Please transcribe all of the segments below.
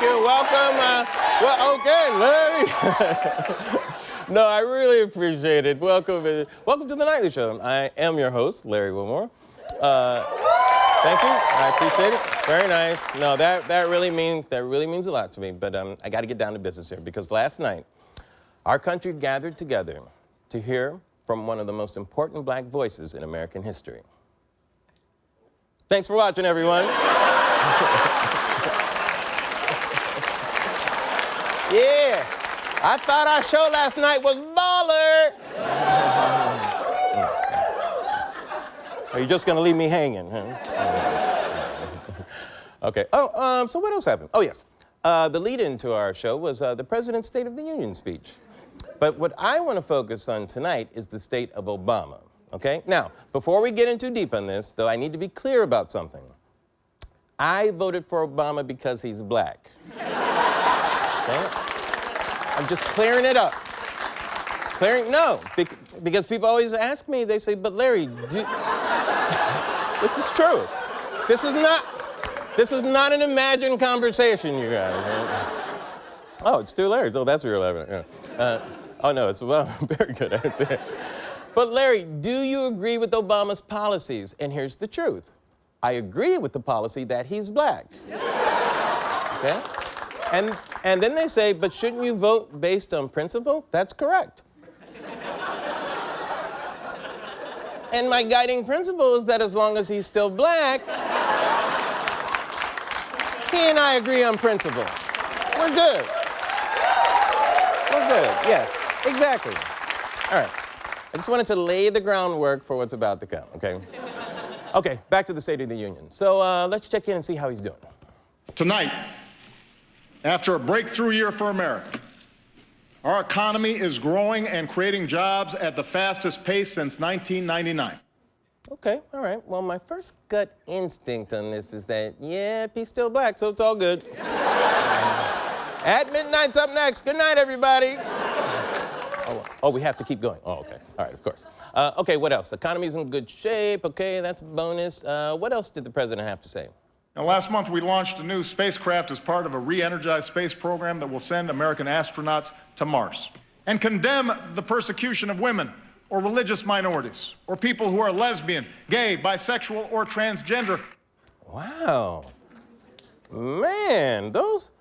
you. Welcome. Well, okay, Larry. No, I really appreciate it. Welcome to the Nightly Show. I am your host, Larry Wilmore. Thank you. I appreciate it. Very nice. No, that really means a lot to me. But I got to get down to business here because last night, our country gathered together to hear from one of the most important black voices in American history. Thanks for watching, everyone. Yeah, I thought our show last night was baller. Are you just gonna leave me hanging, huh? Okay. Oh, so what else happened? Oh, yes. The lead-in to our show was the President's State of the Union speech. But what I want to focus on tonight is the state of Obama, okay? Now, before we get in too deep on this, though, I need to be clear about something. I voted for Obama because he's black. Okay? I'm just clearing it up. Because people always ask me, they say, but Larry, this is true. This is not an imagined conversation, you guys. Oh, it's two Larrys. Oh, that's real evidence. Yeah. Oh, no, it's, well, very good. But Larry, do you agree with Obama's policies? And here's the truth. I agree with the policy that he's black. Okay? And then they say, but shouldn't you vote based on principle? That's correct. And my guiding principle is that as long as he's still black, he and I agree on principle. We're good. We're good, yes, exactly. All right, I just wanted to lay the groundwork for what's about to come, okay? Okay, back to the State of the Union. So let's check in and see how he's doing. Tonight, after a breakthrough year for America, our economy is growing and creating jobs at the fastest pace since 1999. Okay, all right. Well, my first gut instinct on this is that, yeah, he's still black, so it's all good. At Midnight's up next. Good night, everybody. Oh, we have to keep going. Oh, okay. All right, of course. Okay, what else? The economy's in good shape. Okay, that's a bonus. What else did the president have to say? Now, last month, we launched a new spacecraft as part of a re-energized space program that will send American astronauts to Mars and condemn the persecution of women or religious minorities or people who are lesbian, gay, bisexual, or transgender. Wow. Man, those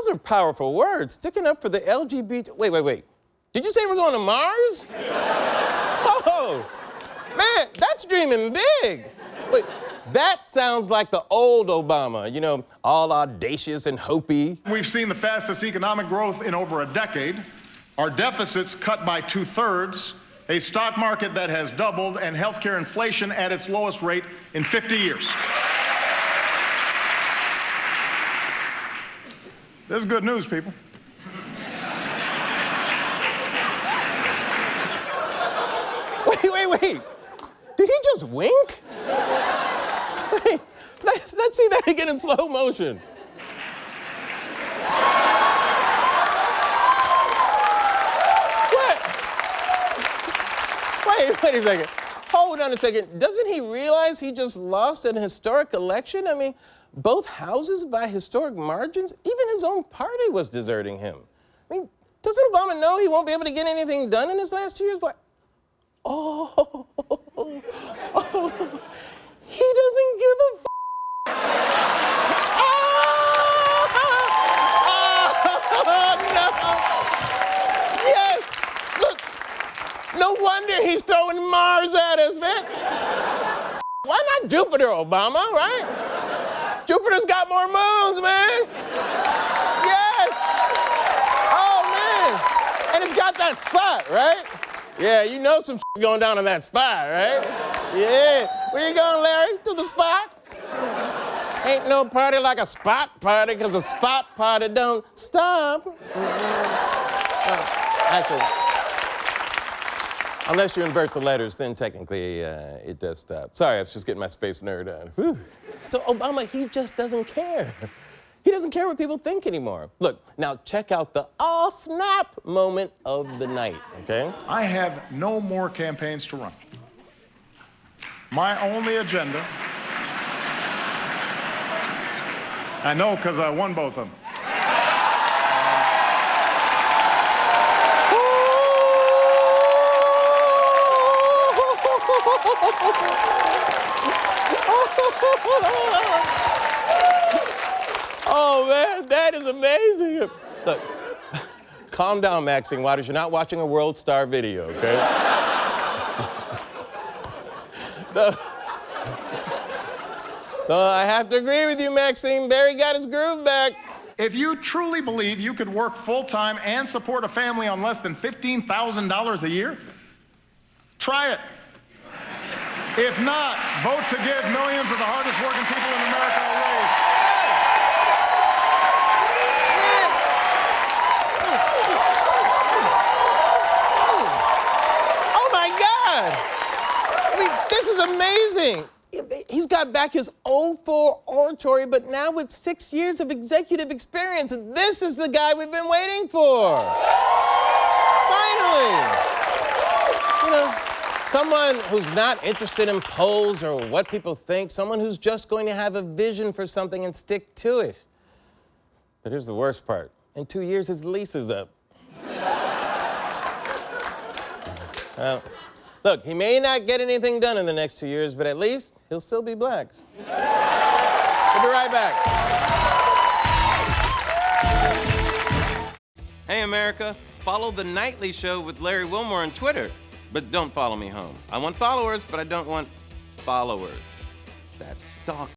are powerful words. Sticking up for the LGBT... Wait. Did you say we're going to Mars? Oh, man, that's dreaming big. Wait. That sounds like the old Obama, you know, all audacious and hopey. We've seen the fastest economic growth in over a decade, our deficits cut by 2/3, a stock market that has doubled, and healthcare inflation at its lowest rate in 50 years. This is good news, people. Wait. Did he just wink? Wait, let's see that again in slow motion. What? Wait a second. Hold on a second. Doesn't he realize he just lost an historic election? I mean, both houses by historic margins? Even his own party was deserting him. I mean, doesn't Obama know he won't be able to get anything done in his last 2 years? What? Oh. He doesn't give a f***. No. Yes. Look, no wonder he's throwing Mars at us, man. Why not Jupiter, Obama, right? Jupiter's got more moons, man. Yes. Oh, man. And it's got that spot, right? Yeah, you know some going down on that spot, right? Yeah. Where you going, Larry? To the spot? Ain't no party like a spot party, because a spot party don't stop. Actually, unless you invert the letters, then technically it does stop. Sorry, I was just getting my space nerd on. Whew. So Obama, he just doesn't care. He doesn't care what people think anymore. Look, now check out the oh snap moment of the night, okay? I have no more campaigns to run. My only agenda, I know because I won both of them. Oh, man, that is amazing. Look, calm down, Maxine Waters. You're not watching a World Star video, okay? No, I have to agree with you, Maxine. Barry got his groove back. If you truly believe you could work full-time and support a family on less than $15,000 a year, try it. If not, vote to give millions of the hardest working people in America a raise. Oh, my God. I mean, this is amazing. He's got back his 04 oratory, but now with 6 years of executive experience. This is the guy we've been waiting for. Finally. You know, someone who's not interested in polls or what people think, someone who's just going to have a vision for something and stick to it. But here's the worst part. In 2 years, his lease is up. Well, look, he may not get anything done in the next 2 years, but at least he'll still be black. We'll be right back. Hey, America. Follow The Nightly Show with Larry Wilmore on Twitter, but don't follow me home. I want followers, but I don't want followers. That's stalking.